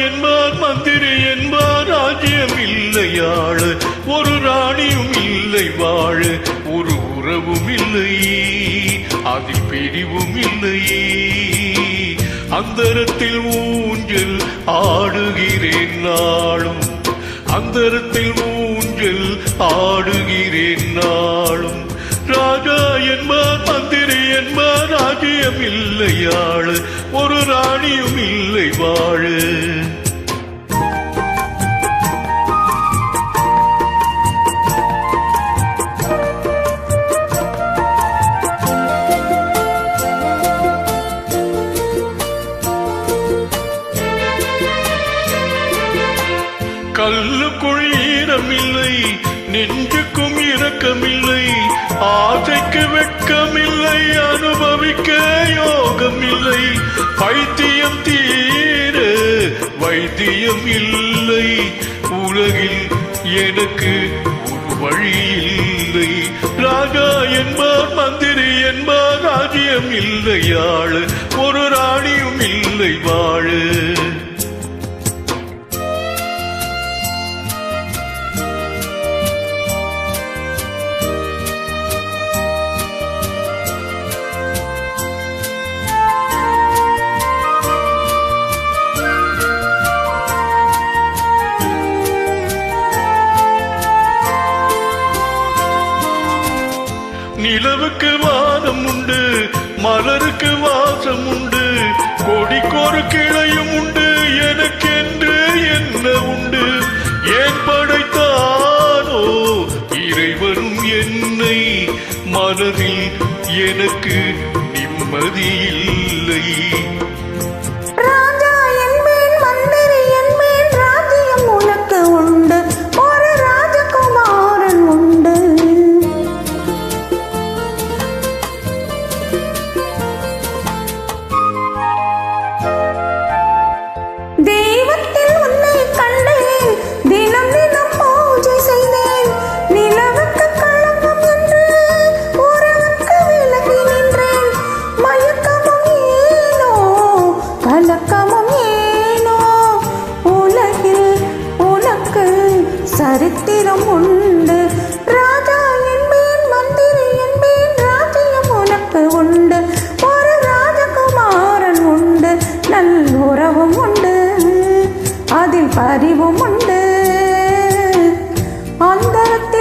என்பார் மந்திரி என்பார் ராஜ்யம் இல்லையாள ஒரு ராணியும் இல்லை வாழ ஒரு உறவும் இல்லை அதில் பிரிவும் இல்லை அந்தரத்தில் ஊஞ்சல் ஆடுகிறேன் நாளும் அந்தரத்தில் ஊஞ்சல் ஆடுகிறேன் நாளும் ராஜா என்பார் மந்திரி என்பார் ராஜ்யம் இல்லையாள ஒரு ராணியும் இல்லை வாழ கல்லுக்குள் ஈரமில்லை நெஞ்சுக்கும் இரக்கமில்லை ஆசைக்கு வெட்கமில்லை அனுபவிக்க யோகமில்லை பைத்தியம் தீர வைத்தியம் இல்லை உலகில் எனக்கு ஒரு வழி இல்லை ராஜா என்பார் மந்திரி என்பார் ராஜ்யம் இல்லையாள ஒரு ராணியும் இல்லை வாழ நிலவுக்கு வானம் உண்டு மலருக்கு வாசம் உண்டு கொடிக்கொரு கிளையும் உண்டு எனக்கென்று என்ன உண்டு ஏன் படைத்தானோ இறைவனும் என்னை மனதில் எனக்கு நிம்மதி இல்லை சரித்திரம் உண்டு ராஜா என்பேன் மந்திரி என்பேன் ராஜ்யம் உனக்கு உண்டு ஒரு ராஜகுமாரன் உண்டு நல் உறவும் உண்டு அதில் பரிவும் உண்டு அந்தரத்தில்